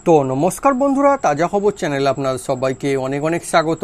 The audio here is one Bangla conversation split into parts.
তো নমস্কার বন্ধুরা, তাজা খবর চ্যানেলে আপনাদের সবাইকে অনেক অনেক স্বাগত।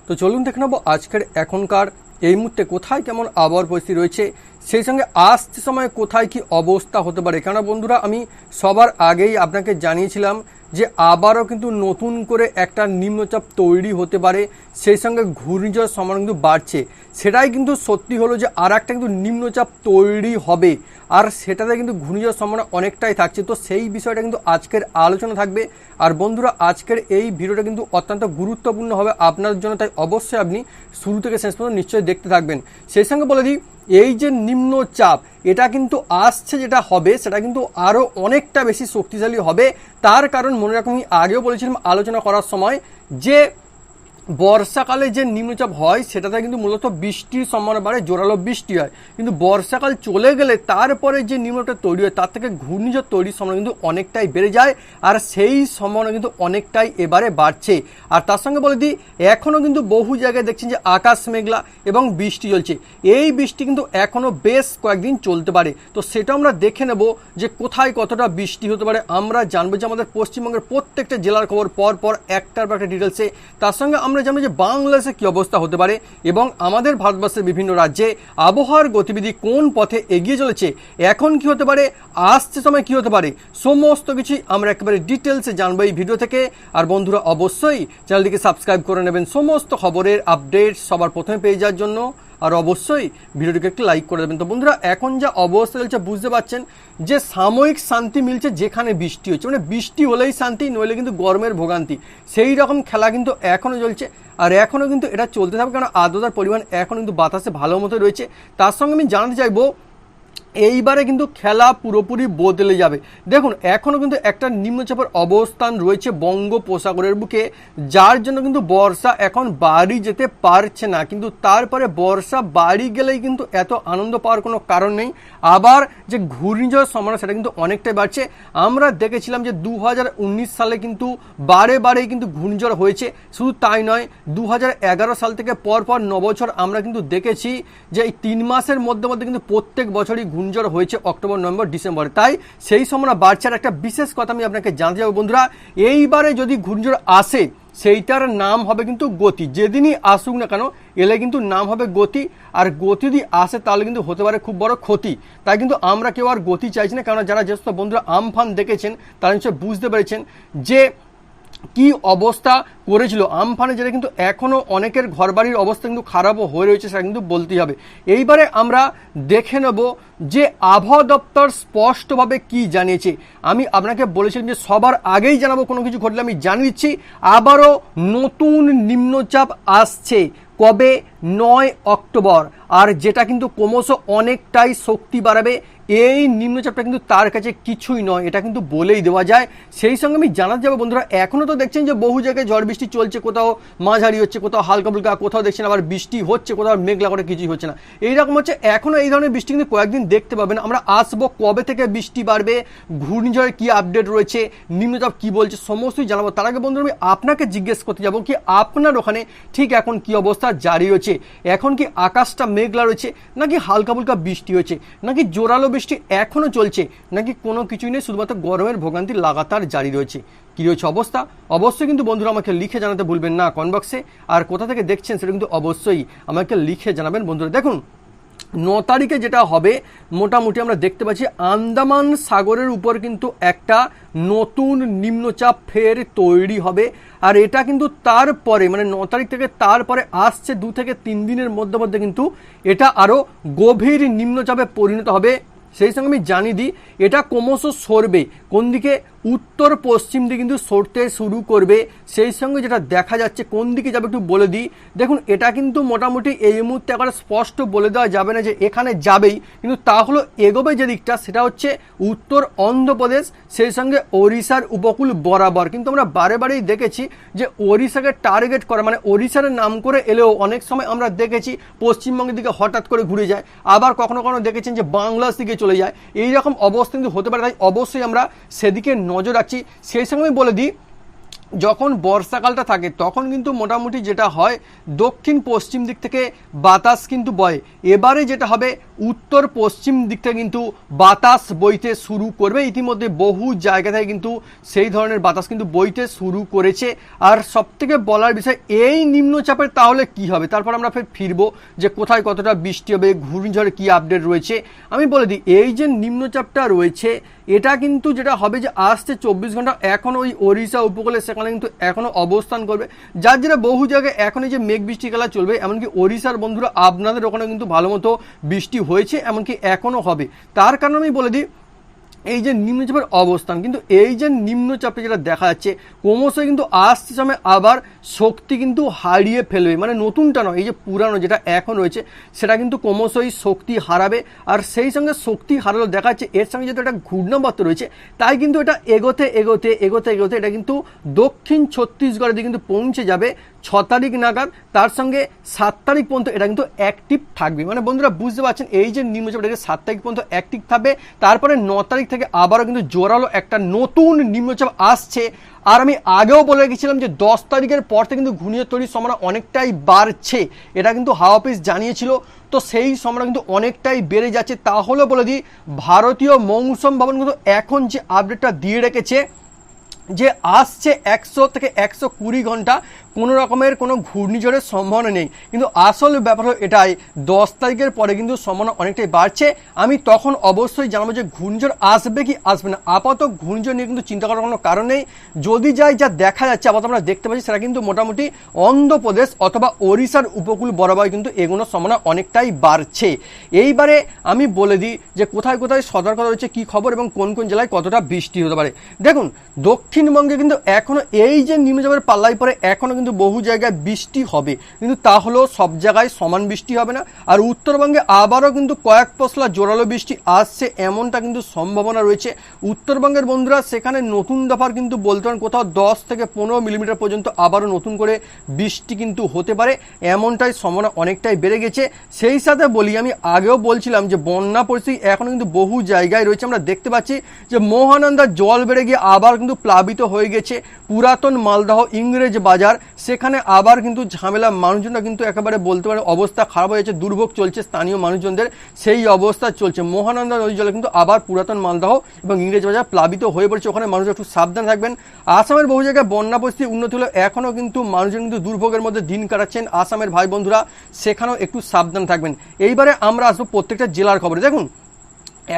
তো চলুন দেখে নেব আজকের এখনকার এই মুহূর্তে কোথায় কেমন আবহাওয়ার পরিস্থিতি রয়েছে, সেই সঙ্গে আসতে সময় কোথায় কি অবস্থা হতে পারে। কেন বন্ধুরা, আমি সবার আগেই আপনাকে জানিয়েছিলাম যে আবারও কিন্তু নতুন করে একটা নিম্নচাপ তৈরি হতে পারে, সেই সঙ্গে ঘূর্ণিঝড় সম্ভাবনা কিন্তু বাড়ছে। সেটাই কিন্তু সত্যি হলো যে আর একটা কিন্তু নিম্নচাপ তৈরি হবে, আর সেটাতে কিন্তু ঘূর্ণিঝড় সম্ভাবনা অনেকটাই থাকছে। তো সেই বিষয়টা কিন্তু আজকের আলোচনা থাকবে। আর বন্ধুরা, আজকের এই ভিডিওটা কিন্তু অত্যন্ত গুরুত্বপূর্ণ হবে আপনাদের জন্য, তাই অবশ্যই আপনি শুরু থেকে শেষ পর্যন্ত নিশ্চয়ই দেখতে থাকবেন। সেই সঙ্গে বলে দিই, এই যে নিম্নচাপ এটা কিন্তু আসছে, যেটা হবে সেটা কিন্তু আরও অনেকটা বেশি শক্তিশালী হবে। তার কারণ মনে রাখুন, আমি আগেও বলেছিলাম আলোচনা করার সময় যে বর্ষাকালে যে নিম্নচাপ হয় সেটাতে কিন্তু মূলত বৃষ্টির সম্ভাবনা বাড়ে, জোরালো বৃষ্টি হয়। কিন্তু বর্ষাকাল চলে গেলে তারপরে যে নিম্নচাপ তৈরি হয় তার থেকে ঘূর্ণিঝড় তৈরির সম্ভাবনা কিন্তু অনেকটাই বেড়ে যায়, আর সেই সম্ভাবনা কিন্তু অনেকটাই এবারে বাড়ছে। আর তার সঙ্গে বলে দিই, এখনও কিন্তু বহু জায়গায় দেখছেন যে আকাশ মেঘলা এবং বৃষ্টি চলছে। এই বৃষ্টি কিন্তু এখনও বেশ কয়েকদিন চলতে পারে। তো সেটা আমরা দেখে নেব যে কোথায় কতটা বৃষ্টি হতে পারে। আমরা জানবো যে আমাদের পশ্চিমবঙ্গের প্রত্যেকটা জেলার খবর পর একটার পর একটা ডিটেলসে। তার সঙ্গে আমরা জানবো যে বাংলাদেশে কী অবস্থা হতে পারে এবং আমাদের ভারতবর্ষের বিভিন্ন রাজ্যে আবহাওয়ার গতিবিধি কোন পথে এগিয়ে চলেছে, এখন কি হতে পারে, আসছে সময় কি হতে পারে, সমস্ত কিছুই আমরা একেবারে ডিটেলসে জানবো এই ভিডিও থেকে। আর বন্ধুরা, অবশ্যই চ্যানেলটিকে সাবস্ক্রাইব করে নেবেন সমস্ত খবরের আপডেট সবার প্রথমে পেয়ে যাওয়ার জন্য। আর অবশ্যই ভিডিওটিকে একটু লাইক করে দেবেন। তো বন্ধুরা, এখন যা অবস্থা চলছে বুঝতে পারছেন যে সাময়িক শান্তি মিলছে যেখানে বৃষ্টি হচ্ছে, মানে বৃষ্টি হলেই শান্তি, নইলে কিন্তু গরমের ভোগান্তি। সেই রকম খেলা কিন্তু এখনও চলছে, আর এখনও কিন্তু এটা চলতে থাকবে, কারণ আর্দ্রতার পরিমাণ এখন কিন্তু বাতাসে ভালো মতো রয়েছে। তার সঙ্গে আমি জানাতে চাইবো, এইবারে কিন্তু খেলা পুরোপুরি বদলে যাবে। দেখুন, এখনও কিন্তু একটা নিম্নচাপের অবস্থান রয়েছে বঙ্গোপসাগরের বুকে, যার জন্য কিন্তু বর্ষা এখন বাড়ি যেতে পারছে না। কিন্তু তারপরে বর্ষা বাড়ি গেলেই কিন্তু এত আনন্দ পাওয়ার কোনো কারণ নেই। আবার যে ঘূর্ণিঝড় সম্ভাবনা সেটা কিন্তু অনেকটাই বাড়ছে। আমরা দেখেছিলাম যে 2019 সালে কিন্তু বারেই কিন্তু ঘূর্ণিঝড় হয়েছে। শুধু তাই নয়, 2011 সাল থেকে পর 9 বছর আমরা কিন্তু দেখেছি যে এই 3 মাসের মধ্যে কিন্তু প্রত্যেক বছরই ঘূর্ণিঝড় হয়েছে অক্টোবর, নভেম্বর, ডিসেম্বরে। তাই সেই সম্ভাবনা বাড়ছে। আর একটা বিশেষ কথা আমি আপনাকে জানতে যাবো বন্ধুরা, এইবারে যদি ঘূর্ণিঝড় আসে সেইটার নাম হবে কিন্তু গতি। যেদিনই আসুক না কেন এলে কিন্তু নাম হবে গতি। আর গতি যদি আসে তাহলে কিন্তু হতে পারে খুব বড় ক্ষতি। তাই কিন্তু আমরা কেউ আর গতি চাইছি না, কারণ যারা যে সমস্ত বন্ধুরা আমফান দেখেছেন তারা নিশ্চয়ই বুঝতে পেরেছেন যে কি অবস্থা করেছিল আমফানে, যেটা কিন্তু এখনও অনেকের ঘরবাড়ির অবস্থা কিন্তু খারাপও হয়ে রয়েছে, সেটা কিন্তু বলতেই হবে। এইবারে আমরা দেখে নেব যে আবহাওয়া দপ্তর স্পষ্টভাবে কি জানিয়েছে। আমি আপনাকে বলেছিলাম যে সবার আগেই জানাবো, কোনো কিছু ঘটলে আমি জানিয়ে দিচ্ছি। আবারও নতুন নিম্নচাপ আসছে, কবে? 9 অক্টোবর। আর যেটা কিন্তু ক্রমশ অনেকটাই শক্তি বাড়াবে। এই নিম্নচাপটা কিন্তু তার কাছে কিছুই নয়, এটা কিন্তু বলেই দেওয়া যায়। সেই সঙ্গে আমি জানাতে যাবো বন্ধুরা, এখনও তো দেখছেন যে বহু জায়গায় ঝড় বৃষ্টি চলছে, কোথাও মাঝারি হচ্ছে, কোথাও হালকা ফুলকা, কোথাও দেখছেন আবার বৃষ্টি হচ্ছে, কোথাও মেঘলা করে কিছুই হচ্ছে না। এইরকম হচ্ছে, এখনও এই ধরনের বৃষ্টি কিন্তু কয়েকদিন দেখতে পাবেন। আমরা আসবো কবে থেকে বৃষ্টি বাড়বে, ঘূর্ণিঝড়ের কী আপডেট রয়েছে, নিম্নচাপ কী বলছে, সমস্তই জানাবো। তার আগে বন্ধুরা, আমি আপনাকে জিজ্ঞেস করতে যাবো কি আপনার ওখানে ঠিক এখন কি অবস্থা জারি হয়েছে। এখন কি আকাশটা মেঘলা রয়েছে, নাকি হালকা ফুলকা বৃষ্টি হয়েছে, নাকি জোরালো বৃষ্টি এখনও চলছে, নাকি কোনো কিছুই নেই, শুধুমাত্র গরমের ভোগান্তি লাগাতার জারি রয়েছে? কী রয়েছে অবস্থা অবশ্যই কিন্তু বন্ধুরা আমাকে লিখে জানাতে ভুলবেন না কমেন্ট বক্সে। আর কোথা থেকে দেখছেন সেটা কিন্তু অবশ্যই আমাকে লিখে জানাবেন বন্ধুরা। দেখুন, 9 তারিখে যেটা হবে, মোটামুটি আমরা দেখতে পাচ্ছি আন্দামান সাগরের উপর কিন্তু একটা নতুন নিম্নচাপ ফের তৈরি হবে। আর এটা কিন্তু তারপরে, মানে 9 তারিখ থেকে তারপরে আসছে 2 থেকে 3 দিনের মধ্যে কিন্তু এটা আরও গভীর নিম্নচাপে পরিণত হবে। সেই সঙ্গে আমি জানিয়ে দিই, এটা ক্রমশ সরবে কোন দিকে, উত্তর পশ্চিম দিকে কিন্তু সরতে শুরু করবে। সেই সঙ্গে যেটা দেখা যাচ্ছে কোন দিকে যাবে একটু বলে দিই। দেখুন, এটা কিন্তু মোটামুটি এই মুহূর্তে একবার স্পষ্ট বলে দেওয়া যাবে না যে এখানে যাবেই, কিন্তু তা হলো এগোবে যে দিকটা সেটা হচ্ছে উত্তর অন্ধ্রপ্রদেশ, সেই সঙ্গে ওড়িশার উপকূল বরাবর। কিন্তু আমরা বারেই দেখেছি যে ওড়িশাকে টার্গেট করা, মানে ওড়িশার নাম করে এলেও অনেক সময় আমরা দেখেছি পশ্চিমবঙ্গের দিকে হঠাৎ করে ঘুরে যায়, আবার কখনো দেখেছেন যে বাংলাদেশ দিকে চলে যায়। এইরকম অবস্থা কিন্তু হতে পারে, তাই অবশ্যই আমরা সেদিকে নজর রাখছি। সেই সঙ্গে আমি বলে দিই, যখন বর্ষাকালটা থাকে তখন কিন্তু মোটামুটি যেটা হয় দক্ষিণ পশ্চিম দিক থেকে বাতাস কিন্তু বয়। এবারে যেটা হবে উত্তর পশ্চিম দিক থেকে কিন্তু বাতাস বইতে শুরু করবে। ইতিমধ্যে বহু জায়গা থেকে কিন্তু সেই ধরনের বাতাস কিন্তু বইতে শুরু করেছে। আর সবথেকে বলার বিষয় এই নিম্নচাপের তাহলে কি হবে, তারপর আমরা ফের ফিরবো যে কোথায় কতটা বৃষ্টি হবে, ঘূর্ণিঝড়ে কি আপডেট রয়েছে। আমি বলে দিই এই যে নিম্নচাপটা রয়েছে এটা কিন্তু যেটা হবে যে আসছে 24 ঘন্টা এখন ওই ওড়িশা উপকূলে সেখানে কিন্তু এখনো অবস্থান করবে, যার যেটা বহু জায়গায় এখন এই যে মেঘ বৃষ্টি খেলা চলবে। এমনকি ওড়িশার বন্ধুরা আপনাদের ওখানে কিন্তু ভালো মতো বৃষ্টি হয়েছে, এমনকি এখনো হবে। তার কারণে আমি বলে দিই এই যে নিম্নচাপের অবস্থান কিন্তু এই যে নিম্নচাপে যেটা দেখা যাচ্ছে ক্রমশই কিন্তু আসছে সময় আবার শক্তি কিন্তু হারিয়ে ফেলবে, মানে নতুনটা নয়, এই যে পুরানো যেটা এখন রয়েছে সেটা কিন্তু ক্রমশই শক্তি হারাবে। আর সেই সঙ্গে শক্তি হারালো দেখা যাচ্ছে এর সঙ্গে যেহেতু একটা ঘূর্ণাবর্ত রয়েছে তাই কিন্তু এটা এগোতে এগোতে এগোতে এগোতে এটা কিন্তু দক্ষিণ ছত্তিশগড়ের দিকে কিন্তু পৌঁছে যাবে 6 তারিখ নাগাদ। তার সঙ্গে 7 তারিখ পর্যন্ত এটা কিন্তু অ্যাক্টিভ থাকবে। মানে বন্ধুরা বুঝতে পারছেন এই যে নিম্নচাপ এটা 7 তারিখ পর্যন্ত অ্যাক্টিভ থাকবে, তারপরে 9 তারিখ থেকে আবারও কিন্তু জোরালো একটা নতুন নিম্নচাপ আসছে। আর আমি আগেও বলে রেখেছিলাম যে 10 তারিখের পর থেকে কিন্তু ঘূর্ণিঝড় তৈরির সম্ভাবনা অনেকটাই বাড়ছে, এটা কিন্তু হাওয়া অফিস জানিয়েছিল। তো সেই সম্ভাবনা কিন্তু অনেকটাই বেড়ে যাচ্ছে। তাহলে বলে দিই ভারতীয় মৌসুম ভবন কিন্তু এখন যে আপডেটটা দিয়ে রেখেছে যে আসছে 100 থেকে 120 ঘন্টা কোনো রকমের কোনো ঘূর্ণিঝড়ের সম্ভাবনা নেই, কিন্তু আসল ব্যাপার হলো এটাই 10 তারিখের পরে কিন্তু সম্ভাবনা অনেকটাই বাড়ছে। আমি তখন অবশ্যই জানাবো যে ঘূর্ণিঝড় আসবে কি আসবে না। আপাতত ঘূর্ণিঝড় নিয়ে কিন্তু চিন্তা করার কোনো কারণ নেই। যদি যাই যা দেখা যাচ্ছে আপাতত আমরা দেখতে পাচ্ছি সেটা কিন্তু মোটামুটি অন্ধ্রপ্রদেশ অথবা ওড়িশার উপকূল বরাবর কিন্তু এগোনোর সম্ভাবনা অনেকটাই বাড়ছে। এইবারে আমি বলে দিই যে কোথায় কোথায় সতর্কতা রয়েছে, কী খবর এবং কোন কোন জেলায় কতটা বৃষ্টি হতে পারে। দেখুন দক্ষিণবঙ্গে কিন্তু এখনো এই যে নিম্নচাপের পাল্লাই পরে এখনো কিন্তু বহু জায়গায় বৃষ্টি হবে, কিন্তু তা হলেও সব জায়গায় সমান বৃষ্টি হবে না। আর উত্তরবঙ্গে আবারও কিন্তু কয়েক পশলা জোরালো বৃষ্টি আসছে এমনটা কিন্তু সম্ভাবনা রয়েছে। উত্তরবঙ্গের বন্ধুরা সেখানে নতুন দফার কিন্তু বলতে পারেন কোথাও 10 থেকে 15 মিলিমিটার পর্যন্ত আবারও নতুন করে বৃষ্টি কিন্তু হতে পারে, এমনটাই সম্ভাবনা অনেকটাই বেড়ে গেছে। সেই সাথে বলি আমি আগেও বলছিলাম যে বন্যা পরিস্থিতি এখনো কিন্তু বহু জায়গায় রয়েছে। আমরা দেখতে পাচ্ছি যে মহানন্দার জল বেড়ে গিয়ে আবার কিন্তু প্লাবিত হয়ে গেছে পুরাতন মালদহ ইংরেজ বাজার, সেখানে আবার কিন্তু ঝামেলা, মানুষজনরা কিন্তু একেবারে বলতে পারে অবস্থা খারাপ হয়ে যাচ্ছে, দুর্ভোগ চলছে স্থানীয় মানুষজনদের, সেই অবস্থা চলছে। মহানন্দা নদী জলে কিন্তু আবার পুরাতন মালদহ এবং ইংরেজ বাজার প্লাবিত হয়ে পড়েছে, ওখানে মানুষ একটু সাবধান থাকবেন। আসামের বহু জায়গায় বন্যা পরিস্থিতি উন্নতি হলেও এখনও কিন্তু মানুষজন কিন্তু দুর্ভোগের মধ্যে দিন কাটাচ্ছেন আসামের ভাই বন্ধুরা, সেখানেও একটু সাবধান থাকবেন। এইবারে আমরা আসবো প্রত্যেকটা জেলার খবরে। দেখুন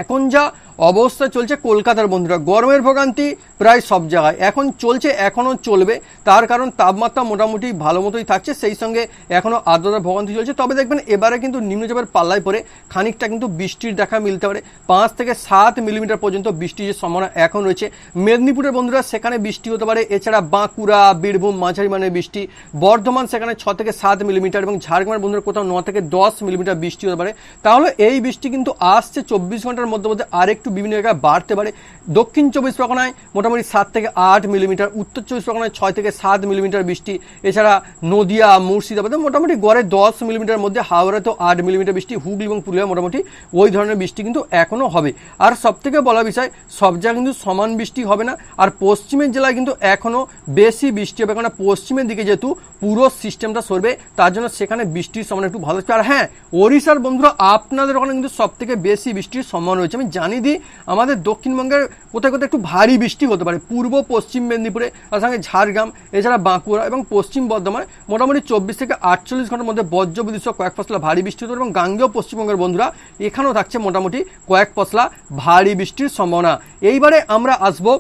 এখন যা অবস্থা চলছে কলকাতার বন্ধুরা, গরমের ভোগান্তি প্রায় সব জায়গায় এখন চলছে, এখনও চলবে। তার কারণ তাপমাত্রা মোটামুটি ভালো মতোই থাকছে, সেই সঙ্গে এখনও আর্দ্রতার ভোগান্তি চলছে। তবে দেখবেন এবারে কিন্তু নিম্নচাপের পাল্লায় পরে খানিকটা কিন্তু বৃষ্টির দেখা মিলতে পারে, 5 থেকে 7 মিলিমিটার পর্যন্ত বৃষ্টির যে সম্ভাবনা এখন রয়েছে। মেদিনীপুরের বন্ধুরা সেখানে বৃষ্টি হতে পারে, এছাড়া বাঁকুড়া বীরভূম মাঝারি মানের বৃষ্টি, বর্ধমান সেখানে 6 থেকে 7 মিলিমিটার এবং ঝাড়গ্রামের বন্ধুরা কোথাও 9 থেকে 10 মিলিমিটার বৃষ্টি হতে পারে। তাহলে এই বৃষ্টি কিন্তু আসছে 24 ঘন্টার মধ্যে মধ্যে আরেকটু বিভিন্ন জায়গায় বাড়তে পারে। দক্ষিণ 24 পরগনায় মোটামুটি 7 থেকে 8 মিলিমিটার, উত্তর 24 পরগনায় 6 থেকে 7 মিলিমিটার বৃষ্টি, এছাড়া নদিয়া মুর্শিদাবাদে মোটামুটি গড়ে 10 মিলিমিটার মধ্যে, হাওড়াতেও 8 মিলিমিটার বৃষ্টি, হুগলি এবং পুরুলিয়া মোটামুটি ওই ধরনের বৃষ্টি কিন্তু এখনও হবে। আর সবথেকে বলা বিষয় সব জায়গায় কিন্তু সমান বৃষ্টি হবে না, আর পশ্চিমের জেলায় কিন্তু এখনও বেশি বৃষ্টি হবে, কারণ পশ্চিমের দিকে যেহেতু পুরো সিস্টেমটা সরবে তার জন্য সেখানে বৃষ্টির সম্ভাবনা একটু ভালো হচ্ছে। আর হ্যাঁ ওড়িশার বন্ধুরা আপনাদের ওখানে কিন্তু সব থেকে বেশি বৃষ্টির সম্ভাবনা রয়েছে। আমি জানিয়ে দিই আমাদের দক্ষিণবঙ্গের কোথায় কোথায় একটু ভারী বৃষ্টি হতে পারে, পূর্ব পশ্চিম মেদিনীপুরে, তার সঙ্গে ঝাড়গ্রাম, এছাড়া বাঁকুড়া এবং পশ্চিম বর্ধমানে মোটামুটি 24 থেকে 48 ঘন্টার মধ্যে বজ্রবিদ্যুৎ সহ কয়েক পশলা ভারী বৃষ্টি হতে পারে। এবং গাঙ্গেয় পশ্চিমবঙ্গের বন্ধুরা এখানেও থাকছে মোটামুটি কয়েক পশলা ভারী বৃষ্টির সম্ভাবনা। এইবারে আমরা আসবো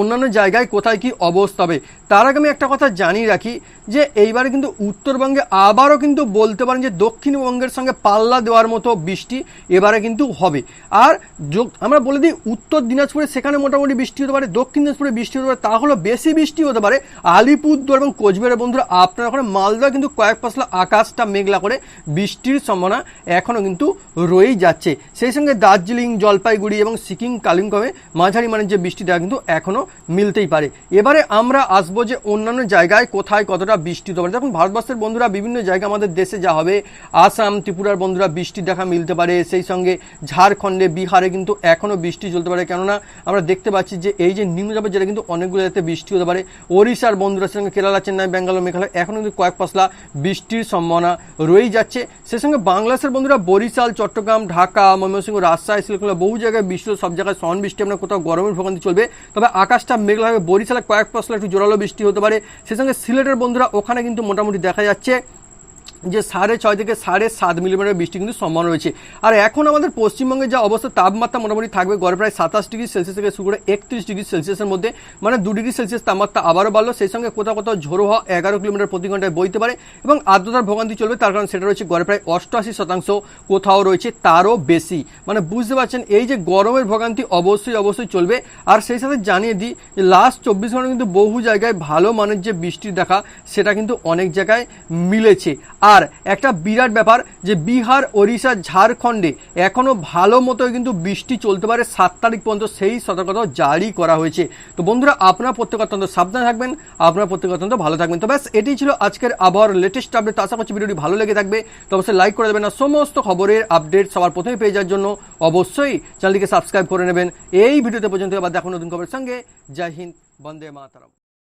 অন্যান্য জায়গায় কোথায় কি অবস্থা হবে। তার আগে আমি একটা কথা জানিয়ে রাখি যে এইবারে কিন্তু উত্তরবঙ্গে আবারও কিন্তু বলতে পারেন যে দক্ষিণবঙ্গের সঙ্গে পাল্লা দেওয়ার মতো বৃষ্টি এবারে কিন্তু হবে। আর আমরা বলে দিই উত্তর দিনাজপুরে সেখানে মোটামুটি বৃষ্টি হতে পারে, দক্ষিণ দিনাজপুরে বৃষ্টি হতে পারে, তাহলে বেশি বৃষ্টি হতে পারে আলিপুরদুয়ার এবং কোচবিহারের বন্ধুরা আপনার ওখানে। মালদা কিন্তু কয়েক পশলা আকাশটা মেঘলা করে বৃষ্টির সম্ভাবনা এখনও কিন্তু রয়েই যাচ্ছে। সেই সঙ্গে দার্জিলিং, জলপাইগুড়ি এবং সিকিম কালিম্পংয়ে মাঝারি মানের যে বৃষ্টিটা কিন্তু এখনও মিলতেই পারে। এবারে আমরা আসবো আসবো যে অন্যান্য জায়গায় কোথায় কতটা বৃষ্টি হতে পারে। দেখুন ভারতবর্ষের বন্ধুরা বিভিন্ন জায়গা আমাদের দেশে যা হবে, আসাম ত্রিপুরার বন্ধুরা বৃষ্টির দেখা মিলতে পারে, সেই সঙ্গে ঝাড়খণ্ডে বিহারে কিন্তু এখনও বৃষ্টি চলতে পারে, কেননা আমরা দেখতে পাচ্ছি যে এই যে নিম্নচাপের জেলা কিন্তু অনেকগুলো জায়গাতে বৃষ্টি হতে পারে। ওড়িশার বন্ধুরা সঙ্গে কেরালা, চেন্নাই, বেঙ্গালোর, মেঘালয় এখনও কিন্তু কয়েক পশলা বৃষ্টির সম্ভাবনা রয়েই যাচ্ছে। সেই সঙ্গে বাংলাদেশের বন্ধুরা বরিশাল, চট্টগ্রাম, ঢাকা, ময়মনসিংহ, রাজশাহী, সিলেট বহু জায়গায় বৃষ্টি, সব জায়গায় সন বৃষ্টি, আপনার কোথাও গরমের ভোগান্তি চলবে, তবে আকাশটা মেঘলা হবে। বরিশালে কয়েক পশলা একটু জোরালো বৃষ্টি হতে পারে। সেই সঙ্গে সিলেটের বন্ধুরা ওখানে কিন্তু মোটামুটি দেখা যাচ্ছে যে 6.5 থেকে 7.5 মিলিমিটার বৃষ্টি কিন্তু সম্ভাবনা রয়েছে। আর এখন আমাদের পশ্চিমবঙ্গের যা অবস্থা, তাপমাত্রা মোটামুটি থাকবে গড়ে প্রায় 27 ডিগ্রি সেলসিয়াস থেকে শুরু করে 31 ডিগ্রি সেলসিয়াসের মধ্যে, মানে 2 ডিগ্রি সেলসিয়াস তাপমাত্রা আবারও বাড়লো। সেই সঙ্গে কোথাও কোথাও ঝোড়ো হওয়া 11 কিলোমিটার প্রতি ঘন্টায় বইতে পারে এবং আর্দ্রতার ভোগান্তি চলবে, তার কারণ সেটা রয়েছে গড়ে প্রায় 88%, কোথাও রয়েছে তারও বেশি। মানে বুঝতে পারছেন এই যে গরমের ভোগান্তি অবশ্যই চলবে। আর সেই সাথে জানিয়ে দিই যে লাস্ট 24 ঘন্টা কিন্তু বহু জায়গায় ভালো মানের যে বৃষ্টির দেখা সেটা কিন্তু অনেক জায়গায় মিলেছে। আর একটা বিরাট ব্যাপার যে বিহার, ওড়িশা, ঝাড়খণ্ডে এখনো ভালো মতো কিন্তু বৃষ্টি চলতে পারে 7 তারিখ পর্যন্ত, সেই সতর্কতা জারি করা হয়েছে। তো বন্ধুরা আপনারা প্রত্যেক অত্যন্ত সাবধানে থাকবেন, আপনারা প্রত্যেক অত্যন্ত ভালো থাকবেন। তো ব্যাস এটি ছিল আজকের আবহাওয়ার লেটেস্ট আপডেট। আশা করছি ভিডিওটি ভালো লেগে থাকবে, তো অবশ্যই লাইক করে দেবেন। আর সমস্ত খবরের আপডেট সবার প্রথমে পেয়ে যাওয়ার জন্য অবশ্যই চ্যানেলটিকে সাবস্ক্রাইব করে নেবেন। এই ভিডিওতে পর্যন্ত আবার দেখুন নতুন খবরের সঙ্গে। জয় হিন্দ, বন্দে মাতরম।